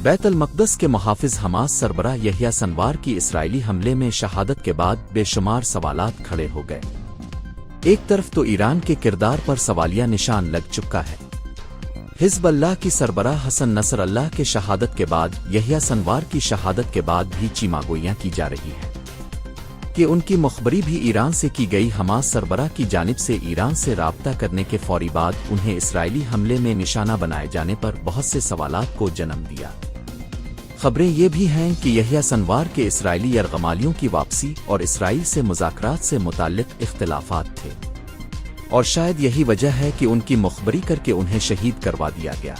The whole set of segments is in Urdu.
بیت المقدس کے محافظ حماس سربراہ یحییٰ سنوار کی اسرائیلی حملے میں شہادت کے بعد بے شمار سوالات کھڑے ہو گئے۔ ایک طرف تو ایران کے کردار پر سوالیہ نشان لگ چکا ہے۔ حزب اللہ کی سربراہ حسن نصر اللہ کے شہادت کے بعد یحییٰ سنوار کی شہادت کے بعد بھی چیماگوئیاں کی جا رہی ہیں کہ ان کی مخبری بھی ایران سے کی گئی۔ حماس سربراہ کی جانب سے ایران سے رابطہ کرنے کے فوری بعد انہیں اسرائیلی حملے میں نشانہ بنائے جانے پر بہت سے سوالات کو جنم دیا۔ خبریں یہ بھی ہیں کہ یحییٰ سنوار کے اسرائیلی یرغمالیوں کی واپسی اور اسرائیل سے مذاکرات سے متعلق اختلافات تھے، اور شاید یہی وجہ ہے کہ ان کی مخبری کر کے انہیں شہید کروا دیا گیا۔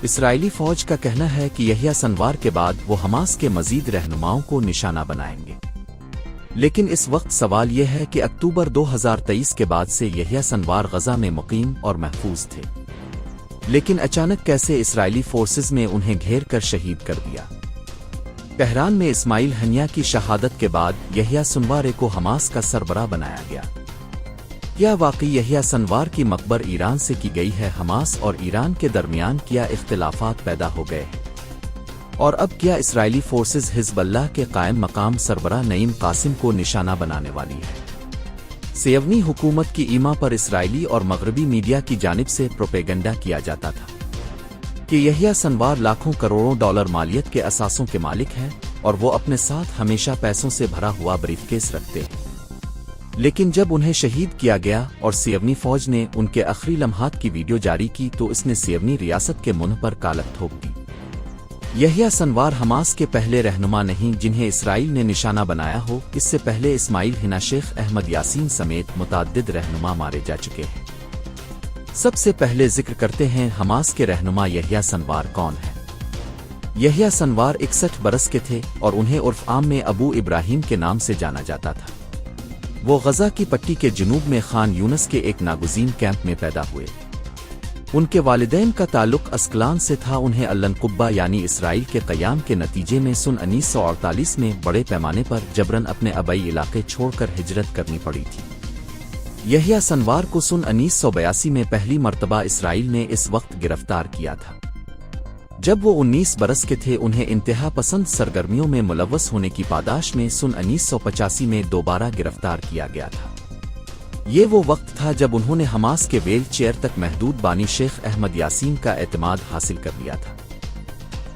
اسرائیلی فوج کا کہنا ہے کہ یحییٰ سنوار کے بعد وہ حماس کے مزید رہنماؤں کو نشانہ بنائیں گے، لیکن اس وقت سوال یہ ہے کہ اکتوبر 2023 کے بعد سے یحییٰ سنوار غزہ میں مقیم اور محفوظ تھے، لیکن اچانک کیسے اسرائیلی فورسز نے انہیں گھیر کر شہید کر دیا؟ تہران میں اسماعیل ہنیہ کی شہادت کے بعد یحییٰ سنوار کو حماس کا سربراہ بنایا گیا۔ کیا واقعی یحییٰ سنوار کی مقبر ایران سے کی گئی ہے؟ حماس اور ایران کے درمیان کیا اختلافات پیدا ہو گئے ہیں؟ اور اب کیا اسرائیلی فورسز حزب اللہ کے قائم مقام سربراہ نعیم قاسم کو نشانہ بنانے والی ہے؟ سیونی حکومت کی ایما پر اسرائیلی اور مغربی میڈیا کی جانب سے پروپیگنڈا کیا جاتا تھا کہ یحییٰ سنوار لاکھوں کروڑوں ڈالر مالیت کے اثاثوں کے مالک ہیں اور وہ اپنے ساتھ ہمیشہ پیسوں سے بھرا ہوا بریف کیس رکھتے ہیں، لیکن جب انہیں شہید کیا گیا اور سیونی فوج نے ان کے آخری لمحات کی ویڈیو جاری کی تو اس نے سیونی ریاست کے منہ پر کالک ٹھوک دی۔ یحییٰ سنوار حماس کے پہلے رہنما نہیں جنہیں اسرائیل نے نشانہ بنایا ہو۔ اس سے پہلے اسماعیل ہنیہ، شیخ احمد یاسین سمیت متعدد رہنما مارے جا چکے ہیں۔ سب سے پہلے ذکر کرتے ہیں حماس کے رہنما یحییٰ سنوار کون ہے۔ یحییٰ سنوار 61 برس کے تھے اور انہیں عرف عام میں ابو ابراہیم کے نام سے جانا جاتا تھا۔ وہ غزہ کی پٹی کے جنوب میں خان یونس کے ایک ناگزیر کیمپ میں پیدا ہوئے۔ ان کے والدین کا تعلق اسکلان سے تھا۔ انہیں النقبہ یعنی اسرائیل کے قیام کے نتیجے میں سن 1948 میں بڑے پیمانے پر جبراً اپنے آبائی علاقے چھوڑ کر ہجرت کرنی پڑی تھی۔ یحییٰ سنوار کو سن 1982 میں پہلی مرتبہ اسرائیل نے اس وقت گرفتار کیا تھا جب وہ 19 برس کے تھے۔ انہیں انتہا پسند سرگرمیوں میں ملوث ہونے کی پاداش میں سن 1985 میں دوبارہ گرفتار کیا گیا تھا۔ یہ وہ وقت تھا جب انہوں نے حماس کے ویل چیئر تک محدود بانی شیخ احمد یاسین کا اعتماد حاصل کر لیا تھا۔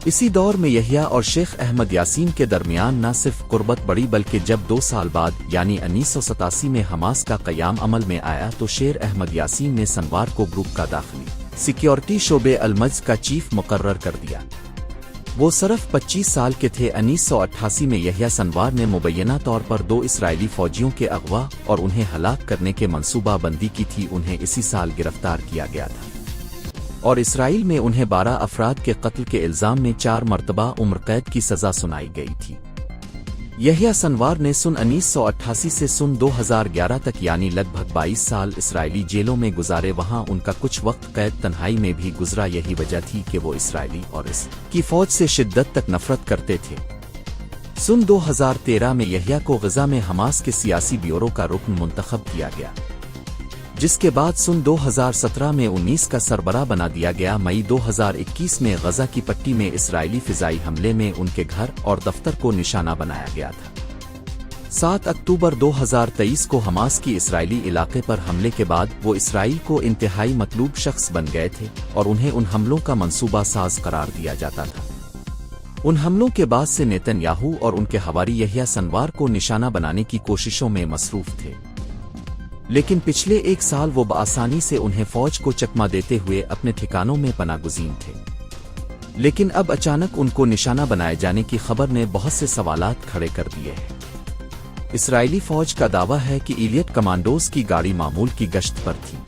اسی دور میں یحییٰ اور شیخ احمد یاسین کے درمیان نہ صرف قربت بڑھی بلکہ جب 2 سال بعد یعنی 1987 میں حماس کا قیام عمل میں آیا تو شیر احمد یاسین نے سنوار کو گروپ کا داخلی سیکیورٹی شعبے المجد کا چیف مقرر کر دیا۔ وہ صرف 25 سال کے تھے۔ 1988 میں یحییٰ سنوار نے مبینہ طور پر 2 اسرائیلی فوجیوں کے اغوا اور انہیں ہلاک کرنے کے منصوبہ بندی کی تھی۔ انہیں اسی سال گرفتار کیا گیا تھا اور اسرائیل میں انہیں 12 افراد کے قتل کے الزام میں 4 مرتبہ عمر قید کی سزا سنائی گئی تھی۔ یحییٰ سنوار نے سن 1988 سے سن 2011 تک یعنی لگ بھگ 22 سال اسرائیلی جیلوں میں گزارے۔ وہاں ان کا کچھ وقت قید تنہائی میں بھی گزرا۔ یہی وجہ تھی کہ وہ اسرائیلی اور اس کی فوج سے شدت تک نفرت کرتے تھے۔ سن 2013 میں یحییٰ کو غزہ میں حماس کے سیاسی بیورو کا رکن منتخب کیا گیا، جس کے بعد سن 2017 میں 19 کا سربراہ بنا دیا گیا۔ مئی 2021 میں غزہ کی پٹی میں اسرائیلی فضائی حملے میں ان کے گھر اور دفتر کو نشانہ بنایا گیا تھا۔ 7 اکتوبر 2023 کو حماس کی اسرائیلی علاقے پر حملے کے بعد وہ اسرائیل کو انتہائی مطلوب شخص بن گئے تھے اور انہیں ان حملوں کا منصوبہ ساز قرار دیا جاتا تھا۔ ان حملوں کے بعد سے نیتن یاہو اور ان کے حواری یحییٰ سنوار کو نشانہ بنانے کی کوششوں میں مصروف تھے، لیکن پچھلے 1 سال وہ بآسانی سے انہیں فوج کو چکما دیتے ہوئے اپنے ٹھکانوں میں پناہ گزین تھے۔ لیکن اب اچانک ان کو نشانہ بنائے جانے کی خبر نے بہت سے سوالات کھڑے کر دیے ہیں۔ اسرائیلی فوج کا دعویٰ ہے کہ ایلیٹ کمانڈوز کی گاڑی معمول کی گشت پر تھی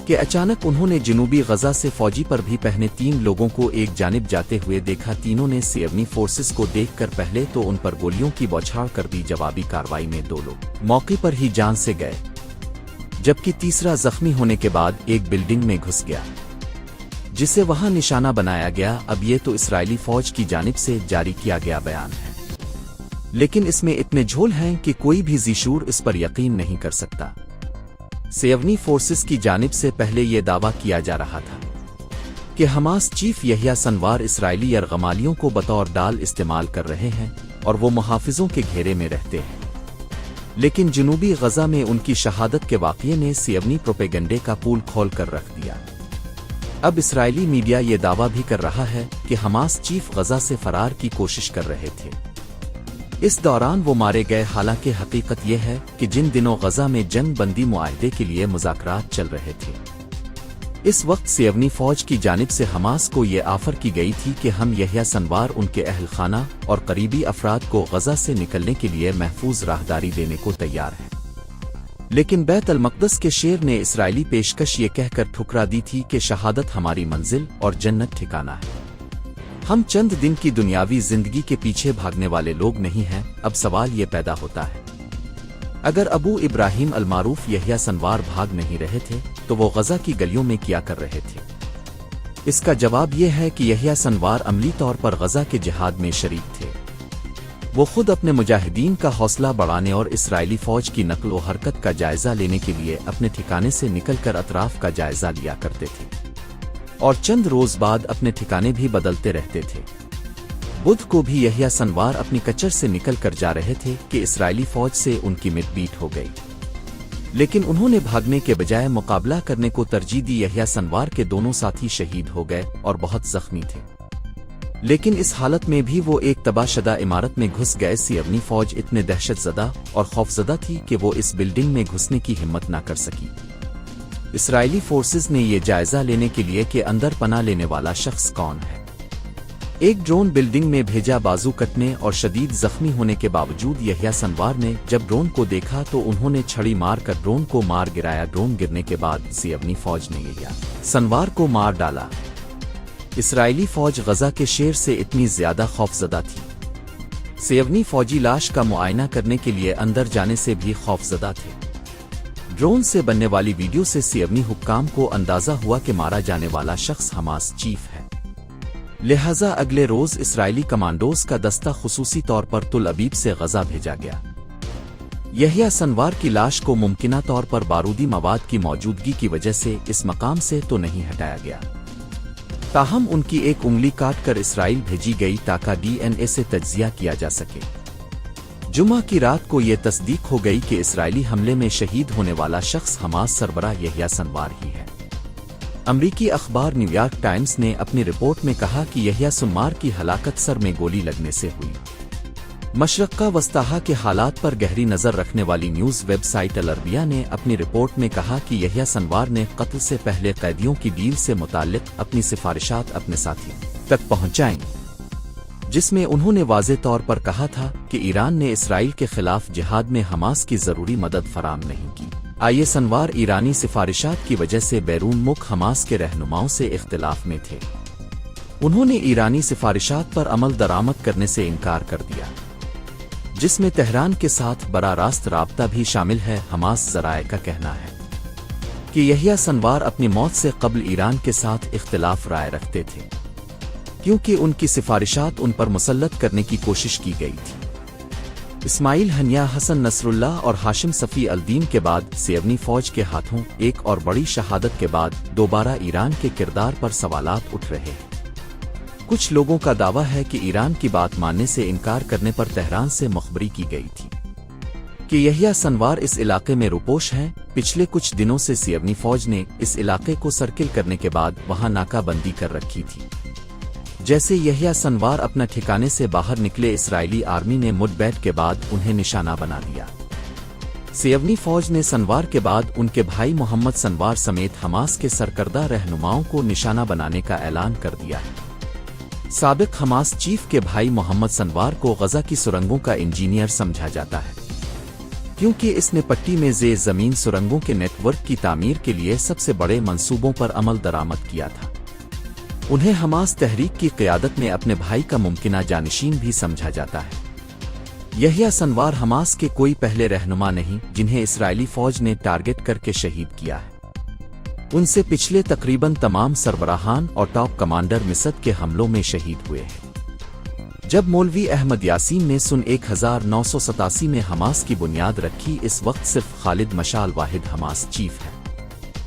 کہ اچانک انہوں نے جنوبی غزہ سے فوجی پر بھی پہنے 3 لوگوں کو ایک جانب جاتے ہوئے دیکھا۔ تینوں نے سیونی فورسز کو دیکھ کر پہلے تو ان پر گولیوں کی بوچھاڑ کر دی۔ جوابی کارروائی میں 2 لوگ موقع پر ہی جان سے گئے، جبکہ تیسرا زخمی ہونے کے بعد ایک بلڈنگ میں گھس گیا جسے وہاں نشانہ بنایا گیا۔ اب یہ تو اسرائیلی فوج کی جانب سے جاری کیا گیا بیان ہے، لیکن اس میں اتنے جھول ہیں کہ کوئی بھی ذی شعور اس پر یقین نہیں کر سکتا۔ سیونی فورسز کی جانب سے پہلے یہ دعویٰ کیا جا رہا تھا کہ کہ حماس چیف یحییٰ سنوار اسرائیلی یرغمالیوں کو بطور ڈال استعمال کر رہے ہیں اور وہ محافظوں کے گھیرے میں رہتے ہیں، لیکن جنوبی غزہ میں ان کی شہادت کے واقعے نے صہیونی پروپیگنڈے کا پول کھول کر رکھ دیا۔ اب اسرائیلی میڈیا یہ دعویٰ بھی کر رہا ہے کہ حماس چیف غزہ سے فرار کی کوشش کر رہے تھے، اس دوران وہ مارے گئے، حالانکہ حقیقت یہ ہے کہ جن دنوں غزہ میں جنگ بندی معاہدے کے لیے مذاکرات چل رہے تھے، اس وقت صہیونی فوج کی جانب سے حماس کو یہ آفر کی گئی تھی کہ ہم یحییٰ سنوار، ان کے اہل خانہ اور قریبی افراد کو غزہ سے نکلنے کے لیے محفوظ راہداری دینے کو تیار ہیں، لیکن بیت المقدس کے شیر نے اسرائیلی پیشکش یہ کہہ کر ٹھکرا دی تھی کہ شہادت ہماری منزل اور جنت ٹھکانہ ہے، ہم چند دن کی دنیاوی زندگی کے پیچھے بھاگنے والے لوگ نہیں ہیں۔ اب سوال یہ پیدا ہوتا ہے، اگر ابو ابراہیم المعروف یحییٰ سنوار بھاگ نہیں رہے تھے تو وہ غزہ کی گلیوں میں کیا کر رہے تھے؟ اس کا جواب یہ ہے کہ یحییٰ سنوار عملی طور پر غزہ کے جہاد میں شریک تھے، وہ خود اپنے مجاہدین کا حوصلہ بڑھانے اور اسرائیلی فوج کی نقل و حرکت کا جائزہ لینے کے لیے اپنے ٹھکانے سے نکل کر اطراف کا جائزہ لیا کرتے تھے، اور چند روز بعد اپنے ٹھکانے بھی بدلتے رہتے تھے۔ بدھ کو بھی یحییٰ سنوار اپنی کچر سے نکل کر جا رہے تھے کہ اسرائیلی فوج سے ان کی مٹ بیٹ ہو گئی، لیکن انہوں نے بھاگنے کے بجائے مقابلہ کرنے کو ترجیح دی۔ یحییٰ سنوار کے دونوں ساتھی شہید ہو گئے اور بہت زخمی تھے، لیکن اس حالت میں بھی وہ ایک تباہ شدہ عمارت میں گھس گئے۔ صہیونی فوج اتنے دہشت زدہ اور خوفزدہ تھی کہ وہ اس بلڈنگ میں گھسنے کی ہمت نہ کر سکی۔ اسرائیلی فورسز نے یہ جائزہ لینے کے لیے کہ اندر پناہ لینے والا شخص کون ہے، ایک ڈرون بلڈنگ میں بھیجا۔ بازو کٹنے اور شدید زخمی ہونے کے باوجود یحییٰ سنوار نے جب ڈرون کو دیکھا تو انہوں نے چھڑی مار کر ڈرون کو مار گرایا۔ ڈرون گرنے کے بعد صہیونی فوج نے یحییٰ سنوار کو مار ڈالا۔ اسرائیلی فوج غزہ کے شیر سے اتنی زیادہ خوفزدہ تھی، صہیونی فوجی لاش کا معائنہ کرنے کے لیے اندر جانے سے بھی خوفزدہ تھے۔ ڈرون سے بننے والی ویڈیو سے صہیونی حکام کو اندازہ ہوا کہ مارا جانے والا شخص حماس چیف ہے، لہذا اگلے روز اسرائیلی کمانڈوز کا دستہ خصوصی طور پر تل ابیب سے غزہ بھیجا گیا۔ یحییٰ سنوار کی لاش کو ممکنہ طور پر بارودی مواد کی موجودگی کی وجہ سے اس مقام سے تو نہیں ہٹایا گیا، تاہم ان کی ایک انگلی کاٹ کر اسرائیل بھیجی گئی تاکہ ڈی این اے سے تجزیہ کیا جا سکے۔ جمعہ کی رات کو یہ تصدیق ہو گئی کہ اسرائیلی حملے میں شہید ہونے والا شخص حماس سربراہ یحییٰ سنوار ہی ہے۔ امریکی اخبار نیویارک ٹائمز نے اپنی رپورٹ میں کہا کہ یحییٰ سنوار کی ہلاکت سر میں گولی لگنے سے ہوئی۔ مشرقہ وسطیٰ کے حالات پر گہری نظر رکھنے والی نیوز ویب سائٹ العربیہ نے اپنی رپورٹ میں کہا کہ یحییٰ سنوار نے قتل سے پہلے قیدیوں کی ڈیل سے متعلق اپنی سفارشات اپنے ساتھیوں تک پہنچائیں، جس میں انہوں نے واضح طور پر کہا تھا کہ ایران نے اسرائیل کے خلاف جہاد میں حماس کی ضروری مدد فراہم نہیں کی۔ آئیے سنوار ایرانی سفارشات کی وجہ سے بیرون ملک حماس کے رہنماؤں سے اختلاف میں تھے، انہوں نے ایرانی سفارشات پر عمل درآمد کرنے سے انکار کر دیا، جس میں تہران کے ساتھ براہ راست رابطہ بھی شامل ہے۔ حماس ذرائع کا کہنا ہے کہ یحییٰ سنوار اپنی موت سے قبل ایران کے ساتھ اختلاف رائے رکھتے تھے، کیونکہ ان کی سفارشات ان پر مسلط کرنے کی کوشش کی گئی تھی۔ اسماعیل ہنیہ، حسن نصر اللہ اور ہاشم صفی الدین کے بعد صہیونی فوج کے ہاتھوں ایک اور بڑی شہادت کے بعد دوبارہ ایران کے کردار پر سوالات اٹھ رہے ہیں۔ کچھ لوگوں کا دعویٰ ہے کہ ایران کی بات ماننے سے انکار کرنے پر تہران سے مخبری کی گئی تھی کہ یحییٰ سنوار اس علاقے میں روپوش ہیں۔ پچھلے کچھ دنوں سے صہیونی فوج نے اس علاقے کو سرکل کرنے کے بعد وہاں ناکہ بندی کر رکھی تھی۔ جیسے یحییٰ سنوار اپنا ٹھکانے سے باہر نکلے، اسرائیلی آرمی نے مڈ بیٹ کے بعد انہیں نشانہ بنا دیا۔ صہیونی فوج نے سنوار کے بعد ان کے بھائی محمد سنوار سمیت حماس کے سرکردہ رہنماؤں کو نشانہ بنانے کا اعلان کر دیا ہے۔ سابق حماس چیف کے بھائی محمد سنوار کو غزہ کی سرنگوں کا انجینئر سمجھا جاتا ہے، کیونکہ اس نے پٹی میں زیر زمین سرنگوں کے نیٹ ورک کی تعمیر کے لیے سب سے بڑے منصوبوں پر عمل درآمد کیا تھا۔ انہیں حماس تحریک کی قیادت میں اپنے بھائی کا ممکنہ جانشین بھی سمجھا جاتا ہے۔ یحییٰ سنوار حماس کے کوئی پہلے رہنما نہیں جنہیں اسرائیلی فوج نے ٹارگٹ کر کے شہید کیا ہے۔ ان سے پچھلے تقریباً تمام سربراہان اور ٹاپ کمانڈر مصر کے حملوں میں شہید ہوئے ہیں۔ جب مولوی احمد یاسین نے سن 1987 میں حماس کی بنیاد رکھی، اس وقت صرف خالد مشعل واحد حماس چیف ہے۔